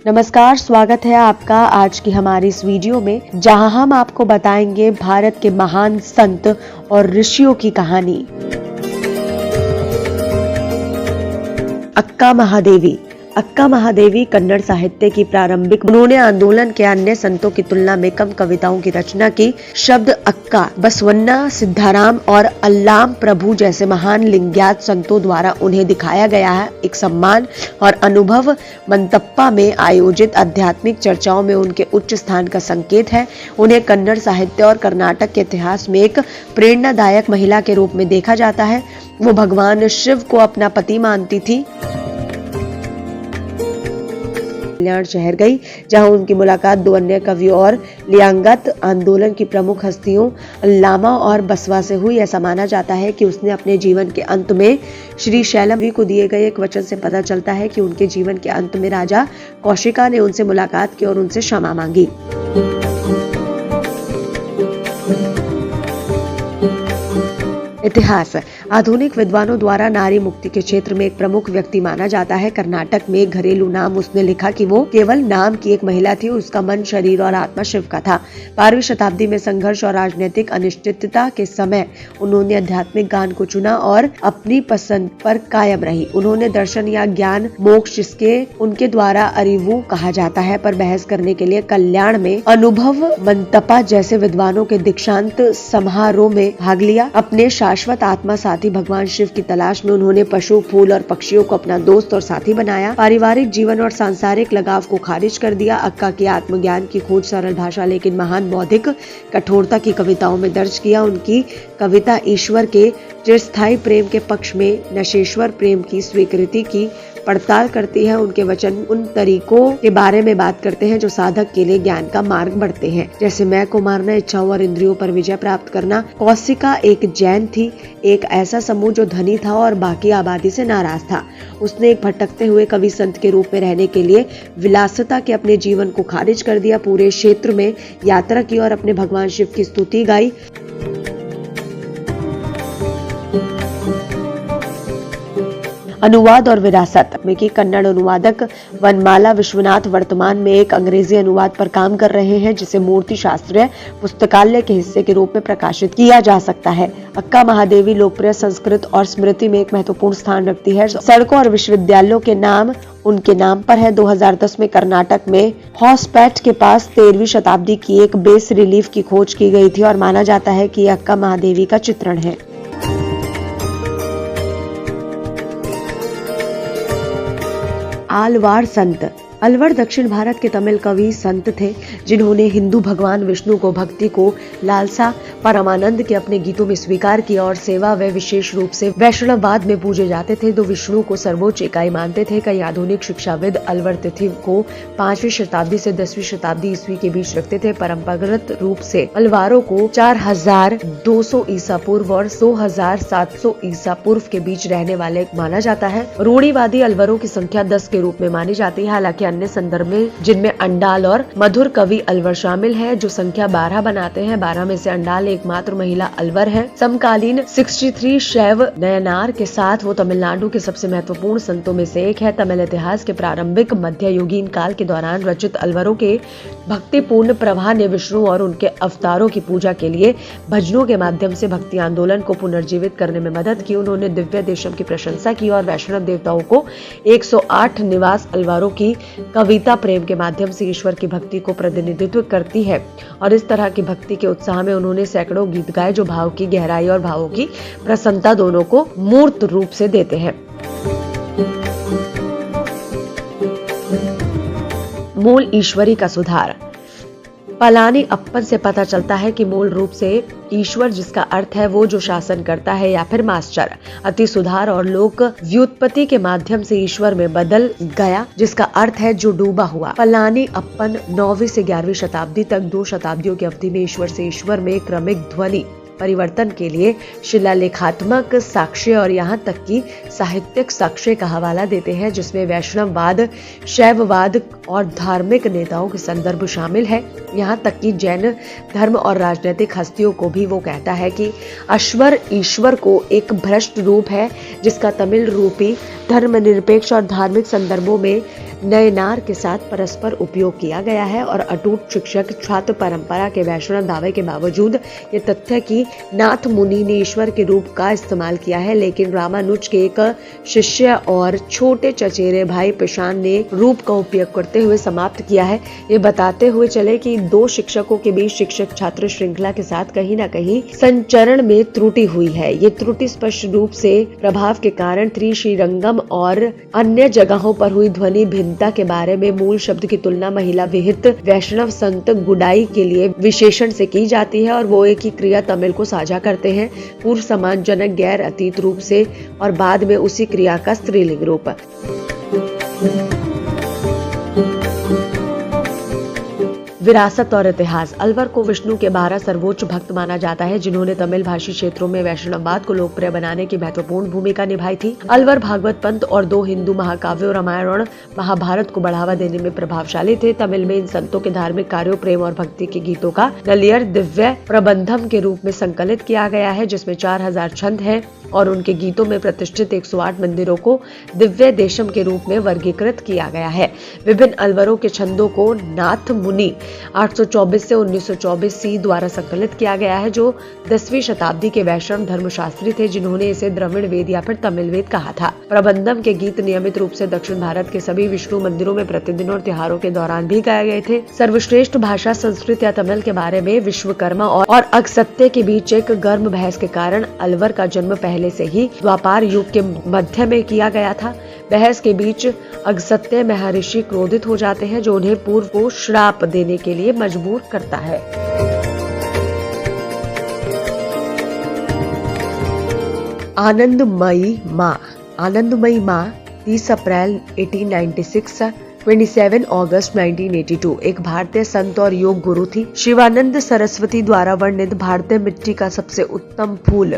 नमस्कार, स्वागत है आपका आज की हमारी इस वीडियो में, जहां हम आपको बताएंगे भारत के महान संत और ऋषियों की कहानी। अक्का महादेवी। अक्का महादेवी कन्नड़ साहित्य की प्रारंभिक। उन्होंने आंदोलन के अन्य संतों की तुलना में कम कविताओं की रचना की। शब्द अक्का बसवन्ना, सिद्धाराम और अल्लाम प्रभु जैसे महान लिंगायत संतों द्वारा उन्हें दिखाया गया है एक सम्मान और अनुभव। मंतप्पा में आयोजित आध्यात्मिक चर्चाओं में उनके उच्च स्थान का संकेत है। उन्हें कन्नड़ साहित्य और कर्नाटक के इतिहास में एक प्रेरणादायक महिला के रूप में देखा जाता है। वो भगवान शिव को अपना पति मानती थी। कल्याण शहर गई, जहां उनकी मुलाकात दो अन्य कवियों और लियांगत आंदोलन की प्रमुख हस्तियों अल्लामा और बसवा से हुई। ऐसा माना जाता है कि उसने अपने जीवन के अंत में श्री शैलम को दिए गए एक वचन से पता चलता है कि उनके जीवन के अंत में राजा कौशिका ने उनसे मुलाकात की और उनसे क्षमा मांगी। इतिहास। आधुनिक विद्वानों द्वारा नारी मुक्ति के क्षेत्र में एक प्रमुख व्यक्ति माना जाता है। कर्नाटक में एक घरेलू नाम उसने लिखा कि वो केवल नाम की एक महिला थी, उसका मन, शरीर और आत्मा शिव का था। 12वीं शताब्दी में संघर्ष और राजनीतिक अनिश्चितता के समय उन्होंने आध्यात्मिक गान को चुना और अपनी पसंद पर कायम रही। उन्होंने दर्शन या ज्ञान मोक्ष, जिसके उनके द्वारा अरिवु कहा जाता है, पर बहस करने के लिए कल्याण में अनुभव मंतपा जैसे विद्वानों के दीक्षांत समारोह में भाग लिया। अपने शाश्वत आत्मा साथी भगवान शिव की तलाश में उन्होंने पशु, फूल और पक्षियों को अपना दोस्त और साथी बनाया। पारिवारिक जीवन और सांसारिक लगाव को खारिज कर दिया। अक्का की आत्मज्ञान की खोज सरल भाषा लेकिन महान बौद्धिक कठोरता की कविताओं में दर्ज किया। उनकी कविता ईश्वर के चिरस्थायी प्रेम के पक्ष में नशेश्वर प्रेम की स्वीकृति की पड़ताल करती है। उनके वचन उन तरीकों के बारे में बात करते हैं जो साधक के लिए ज्ञान का मार्ग बढ़ते हैं, जैसे मैं को मारना, इच्छाओं और इंद्रियों पर विजय प्राप्त करना। कौशिका एक जैन थी, एक ऐसा समूह जो धनी था और बाकी आबादी से नाराज था। उसने एक भटकते हुए कवि संत के रूप में रहने के लिए विलासिता के अपने जीवन को खारिज कर दिया। पूरे क्षेत्र में यात्रा की और अपने भगवान शिव की स्तुति गाई। अनुवाद और विरासत में की कन्नड़ अनुवादक वनमाला विश्वनाथ वर्तमान में एक अंग्रेजी अनुवाद पर काम कर रहे हैं, जिसे मूर्ति शास्त्रीय पुस्तकालय के हिस्से के रूप में प्रकाशित किया जा सकता है। अक्का महादेवी लोकप्रिय संस्कृत और स्मृति में एक महत्वपूर्ण स्थान रखती है। सड़कों और विश्वविद्यालयों के नाम उनके नाम पर है। 2010 में कर्नाटक में हॉसपेट के पास 13वीं शताब्दी की एक बेस रिलीफ की खोज की गई थी और माना जाता है कि अक्का महादेवी का चित्रण है। आलवार संत। अलवर दक्षिण भारत के तमिल कवि संत थे, जिन्होंने हिंदू भगवान विष्णु को भक्ति को लालसा परमानंद के अपने गीतों में स्वीकार किया और सेवा व विशेष रूप से वैष्णववाद में पूजे जाते थे। दो विष्णु को सर्वोच्च इकाई मानते थे। कई आधुनिक शिक्षाविद अलवर तिथि को 5वीं शताब्दी से 10वीं शताब्दी ईस्वी के बीच रखते थे। परंपरागत रूप से अलवारों को 4200 ईसा पूर्व और 2700 ईसा पूर्व के बीच रहने वाले माना जाता है। रूढ़िवादी अलवरों की संख्या 10 के रूप में मानी जाती है। हालांकि अन्य संदर्भ में, जिनमें अंडाल और मधुर कवि अलवर शामिल है, जो संख्या 12 बनाते हैं। 12 में से अंडाल एकमात्र महिला अलवर है। समकालीन 63 शैव नयनार के साथ वो तमिलनाडु के सबसे महत्वपूर्ण संतों में से एक है। तमिल इतिहास के प्रारंभिक मध्ययुगीन काल के दौरान रचित अलवरों के भक्तिपूर्ण प्रवाह ने विष्णु और उनके अवतारों की पूजा के लिए भजनों के माध्यम से भक्ति आंदोलन को पुनर्जीवित करने में मदद की। उन्होंने दिव्य देशम की प्रशंसा की और वैष्णव देवताओं को 108 निवास अलवारों की कविता प्रेम के माध्यम से ईश्वर की भक्ति को प्रतिनिधित्व करती है। और इस तरह की भक्ति के उत्साह में उन्होंने सैकड़ों गीत गाए, जो भाव की गहराई और भावों की प्रसन्नता दोनों को मूर्त रूप से देते हैं। मूल ईश्वरी का सुधार। पलानी अप्पन से पता चलता है कि मूल रूप से ईश्वर, जिसका अर्थ है वो जो शासन करता है या फिर मास्टर, अति सुधार और लोक व्युत्पत्ति के माध्यम से ईश्वर में बदल गया, जिसका अर्थ है जो डूबा हुआ। पलानी अप्पन 9वीं से 11वीं शताब्दी तक 2 शताब्दियों की अवधि में ईश्वर से ईश्वर में क्रमिक ध्वनि परिवर्तन के लिए शिलालेखात्मक साक्ष्य और यहाँ तक कि साहित्यिक साक्ष्य का हवाला देते हैं, जिसमें वैष्णववाद, शैववाद और धार्मिक नेताओं के संदर्भ शामिल है। यहाँ तक कि जैन धर्म और राजनीतिक हस्तियों को भी वो कहता है कि अश्वर ईश्वर को एक भ्रष्ट रूप है, जिसका तमिल रूपी धर्मनिरपेक्ष और धार्मिक संदर्भों में नयनार के साथ परस्पर उपयोग किया गया है और अटूट शिक्षक छात्र परंपरा के वैष्णव दावे के बावजूद ये तथ्य कि नाथ मुनि ने ईश्वर के रूप का इस्तेमाल किया है, लेकिन रामानुज के एक शिष्य और छोटे चचेरे भाई पिशान ने रूप का उपयोग करते हुए समाप्त किया है। ये बताते हुए चले कि दो शिक्षकों के बीच शिक्षक छात्र श्रृंखला के साथ कहीं न कहीं संचरण में त्रुटि हुई है। ये त्रुटि स्पष्ट रूप से प्रभाव के कारण श्रीरंगम और अन्य जगहों पर हुई ध्वनि भिन्नता के बारे में मूल शब्द की तुलना महिला विहित वैष्णव संत गुडाई के लिए विशेषण से की जाती है और वो एक ही क्रिया तमिल को साझा करते हैं, पूर्व समानजनक गैर अतीत रूप से और बाद में उसी क्रिया का स्त्रीलिंग रूप। विरासत और इतिहास। अलवर को विष्णु के 12 सर्वोच्च भक्त माना जाता है, जिन्होंने तमिल भाषी क्षेत्रों में वैष्णववाद को लोकप्रिय बनाने की महत्वपूर्ण भूमिका निभाई थी। अलवर भागवत पंथ और 2 हिंदू महाकाव्यों रामायण और महाभारत को बढ़ावा देने में प्रभावशाली थे। तमिल में इन संतों के धार्मिक कार्यों, प्रेम और भक्ति के गीतों का नलियर दिव्य प्रबंधम के रूप में संकलित किया गया है, जिसमें 4000 छंद हैं और उनके गीतों में प्रतिष्ठित 108 मंदिरों को दिव्य देशम के रूप में वर्गीकृत किया गया है। विभिन्न अलवरों के छंदों को नाथ मुनि 824 से 1924 सी द्वारा संकलित किया गया है, जो 10वीं शताब्दी के वैष्णव धर्मशास्त्री थे, जिन्होंने इसे द्रविड़ वेद या फिर तमिल वेद कहा था। प्रबंधम के गीत नियमित रूप से दक्षिण भारत के सभी विष्णु मंदिरों में प्रतिदिन और त्योहारों के दौरान भी गाए गए थे। सर्वश्रेष्ठ भाषा संस्कृत या तमिल के बारे में विश्वकर्मा और अगस्त्य के बीच एक गर्म बहस के कारण अलवर का जन्म पहले से ही द्वापार युग के मध्य में किया गया था। बहस के बीच अगस्त्य महर्षि क्रोधित हो जाते हैं, जो उन्हें पूर्व को श्राप देने के लिए मजबूर करता है। आनंदमयी माँ। आनंदमयी माँ 30 अप्रैल 1896 27 अगस्त 1982 एक भारतीय संत और योग गुरु थी। शिवानंद सरस्वती द्वारा वर्णित भारतीय मिट्टी का सबसे उत्तम फूल,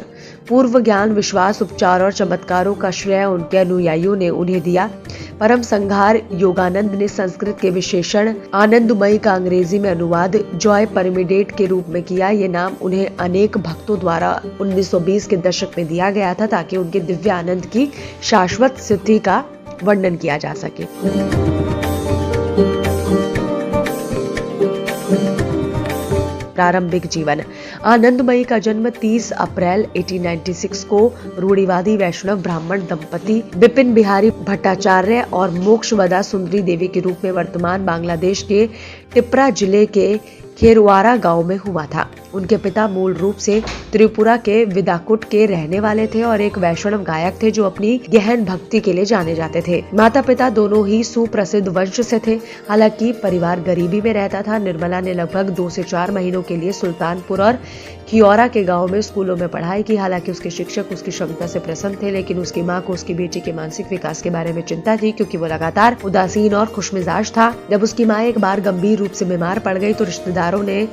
पूर्व ज्ञान, विश्वास, उपचार और चमत्कारों का श्रेय उनके अनुयायियों ने उन्हें दिया। परम संघार योगानंद ने संस्कृत के विशेषण आनंदमयी का अंग्रेजी में अनुवाद जॉय परमिडेट के रूप में किया। ये नाम उन्हें अनेक भक्तों द्वारा 1920 के दशक में दिया गया था, ताकि उनके दिव्य आनंद की शाश्वत सिद्धि का वर्णन किया जा सके। प्रारंभिक जीवन। आनंदमयी का जन्म 30 अप्रैल 1896 को रूढ़िवादी वैष्णव ब्राह्मण दंपति बिपिन बिहारी भट्टाचार्य और मोक्षवदा सुंदरी देवी के रूप में वर्तमान बांग्लादेश के टिपरा जिले के खेरवारा गांव में हुआ था। उनके पिता मूल रूप से त्रिपुरा के विदाकुट के रहने वाले थे और एक वैष्णव गायक थे, जो अपनी गहन भक्ति के लिए जाने जाते थे। माता पिता दोनों ही सुप्रसिद्ध वंश से थे। हालांकि परिवार गरीबी में रहता था। निर्मला ने लगभग 2 से 4 महीनों के लिए सुल्तानपुर और खियोरा के गांव में स्कूलों में पढ़ाई की। हालांकि उसके शिक्षक उसकी क्षमता से प्रसन्न थे, लेकिन उसकी मां को उसकी बेटी के मानसिक विकास के बारे में चिंता थी, क्योंकि वो लगातार उदासीन और खुशमिजाज था। जब उसकी मां एक बार गंभीर रूप से बीमार पड़ गई तो रिश्तेदारों ने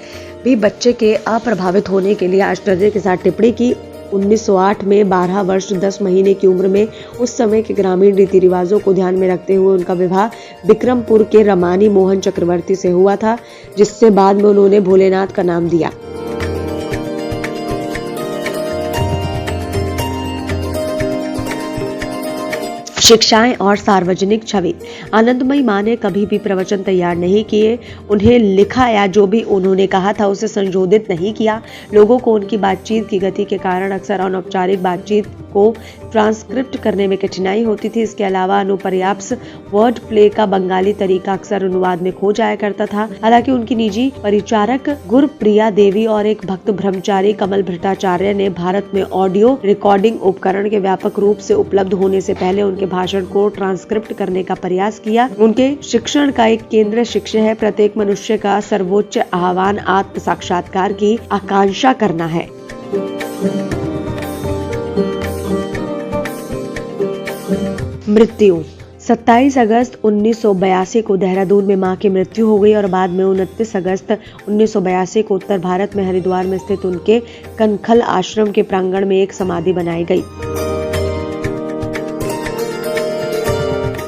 भी बच्चे के अप्रभावित होने के लिए आश्चर्य के साथ टिप्पणी की। 1908 में 12 वर्ष 10 महीने की उम्र में उस समय के ग्रामीण रीति रिवाजों को ध्यान में रखते हुए उनका विवाह विक्रमपुर के रमानी मोहन चक्रवर्ती से हुआ था, जिससे बाद में उन्होंने भोलेनाथ का नाम दिया। शिक्षाएं और सार्वजनिक छवि। आनंदमयी मां ने कभी भी प्रवचन तैयार नहीं किए, उन्हें लिखा या जो भी उन्होंने कहा था उसे संशोधित नहीं किया। लोगों को उनकी बातचीत की गति के कारण अक्सर अनौपचारिक बातचीत को ट्रांसक्रिप्ट करने में कठिनाई होती थी। इसके अलावा अनुपर्याप्त वर्ड प्ले का बंगाली तरीका अक्सर अनुवाद में खो जाया करता था। हालांकि उनकी निजी परिचारक गुरप्रिया देवी और एक भक्त ब्रह्मचारी कमल भट्टाचार्य ने भारत में ऑडियो रिकॉर्डिंग उपकरण के व्यापक रूप से उपलब्ध होने से पहले उनके भाषण को ट्रांसक्रिप्ट करने का प्रयास किया। उनके शिक्षण का एक केंद्र शिक्षा है। प्रत्येक मनुष्य का सर्वोच्च आह्वान आत्म साक्षात्कार की आकांक्षा करना है। मृत्यु। 27 अगस्त 1982 को देहरादून में मां की मृत्यु हो गई और बाद में 29 अगस्त 1982 को उत्तर भारत में हरिद्वार में स्थित उनके कनखल आश्रम के प्रांगण में एक समाधि बनाई गई।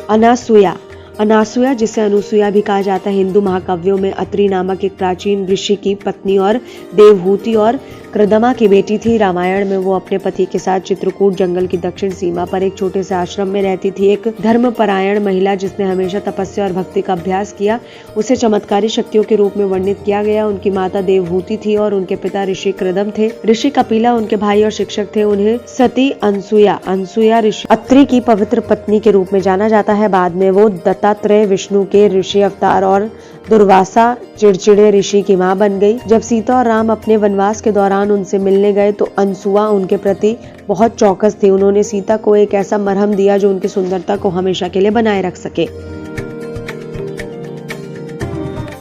अनासुया। अनासुया, जिसे अनुसुया भी कहा जाता है, हिंदू महाकाव्यों में अत्रि नामक एक प्राचीन ऋषि की पत्नी और देवहूति और कृदमा की बेटी थी। रामायण में वो अपने पति के साथ चित्रकूट जंगल की दक्षिण सीमा पर एक छोटे से आश्रम में रहती थी। एक धर्मपरायण महिला जिसने हमेशा तपस्या और भक्ति का अभ्यास किया, उसे चमत्कारी शक्तियों के रूप में वर्णित किया गया। उनकी माता देवहूति थी और उनके पिता ऋषि कृदम थे। ऋषि कपिला उनके भाई और शिक्षक थे। उन्हें सती अनसुया ऋषि अत्रि की पवित्र पत्नी के रूप में जाना जाता है। बाद में वो दत्तात्रेय विष्णु के ऋषि अवतार और दुर्वासा चिड़चिड़े ऋषि की मां बन गई। जब सीता और राम अपने वनवास के दौरान उनसे मिलने गए तो अनसुआ उनके प्रति बहुत चौकस थी। उन्होंने सीता को एक ऐसा मरहम दिया जो उनकी सुंदरता को हमेशा के लिए बनाए रख सके।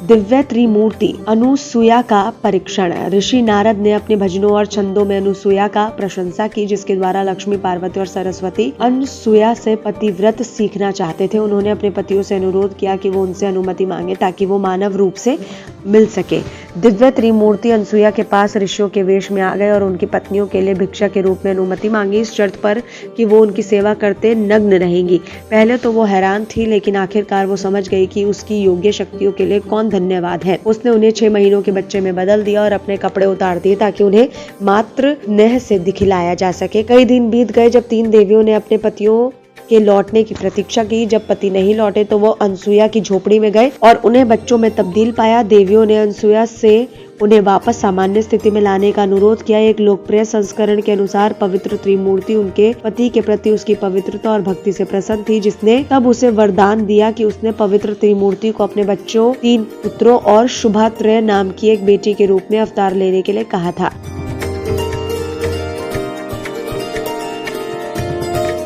दिव्य त्रिमूर्ति अनुसुया का परीक्षण। ऋषि नारद ने अपने भजनों और छंदों में अनुसुया का प्रशंसा की, जिसके द्वारा लक्ष्मी, पार्वती और सरस्वती अनुसुया से पतिव्रत सीखना चाहते थे। उन्होंने अपने पतियों से अनुरोध किया कि वो उनसे अनुमति मांगे ताकि वो मानव रूप से मिल सके। दिव्य त्रिमूर्ति अनुसुया के पास ऋषियों के वेश में आ गए और उनकी पत्नियों के लिए भिक्षा के रूप में अनुमति मांगी, इस शर्त पर कि वो उनकी सेवा करते नग्न रहेंगी। पहले तो वो हैरान थी, लेकिन आखिरकार वो समझ गई कि उसकी योग्य शक्तियों के लिए कौन धन्यवाद है। उसने उन्हें 6 महीनों के बच्चे में बदल दिया और अपने कपड़े उतार दिए ताकि उन्हें मात्र नेह से दिखलाया जा सके। कई दिन बीत गए जब 3 देवियों ने अपने पतियों के लौटने की प्रतीक्षा की। जब पति नहीं लौटे तो वो अनसुया की झोपड़ी में गए और उन्हें बच्चों में तब्दील पाया। देवियों ने अनसुया से उन्हें वापस सामान्य स्थिति में लाने का अनुरोध किया। एक लोकप्रिय संस्करण के अनुसार पवित्र त्रिमूर्ति उनके पति के प्रति उसकी पवित्रता और भक्ति से प्रसन्न थी, जिसने तब उसे वरदान दिया कि उसने पवित्र त्रिमूर्ति को अपने बच्चों, 3 पुत्रों और शुभात्रय नाम की एक बेटी के रूप में अवतार लेने के लिए कहा था।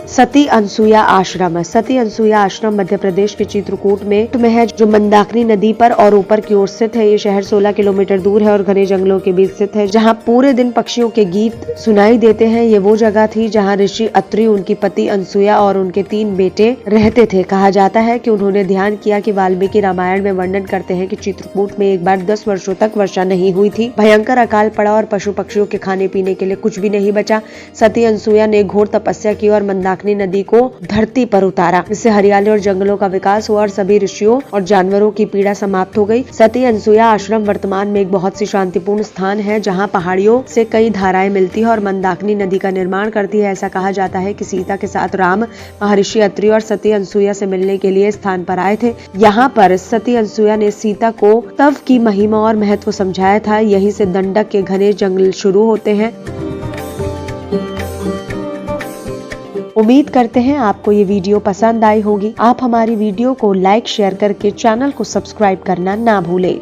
सती अनसुया आश्रम। सती अनसुया आश्रम मध्य प्रदेश के चित्रकूट में है, जो मंदाकिनी नदी पर और ऊपर की ओर स्थित है। ये शहर 16 किलोमीटर दूर है और घने जंगलों के बीच स्थित है, जहाँ पूरे दिन पक्षियों के गीत सुनाई देते हैं। ये वो जगह थी जहाँ ऋषि अत्रि, उनकी पति अनसुया और उनके 3 बेटे रहते थे। कहा जाता है कि उन्होंने ध्यान किया कि वाल्मीकि रामायण में वर्णन करते हैं कि चित्रकूट में एक बार 10 वर्षों तक वर्षा नहीं हुई थी। भयंकर अकाल पड़ा और पशु पक्षियों के खाने पीने के लिए कुछ भी नहीं बचा। सती अनसुया ने घोर तपस्या की और मंदाकिनी नदी को धरती पर उतारा। इससे हरियाली और जंगलों का विकास हुआ और सभी ऋषियों और जानवरों की पीड़ा समाप्त हो गई। सती अनसुया आश्रम वर्तमान में एक बहुत सी शांतिपूर्ण स्थान है, जहाँ पहाड़ियों से कई धाराएं मिलती है और मंदाकिनी नदी का निर्माण करती है। ऐसा कहा जाता है कि सीता के साथ राम महर्षि अत्रि और सती अनसुया से मिलने के लिए स्थान पर आए थे। यहाँ पर सती अनसुया ने सीता को तव की महिमा और महत्व समझाया था। यहीं से दंडक के घने जंगल शुरू होते हैं। उम्मीद करते हैं आपको ये वीडियो पसंद आई होगी। आप हमारी वीडियो को लाइक, शेयर करके चैनल को सब्सक्राइब करना ना भूलें।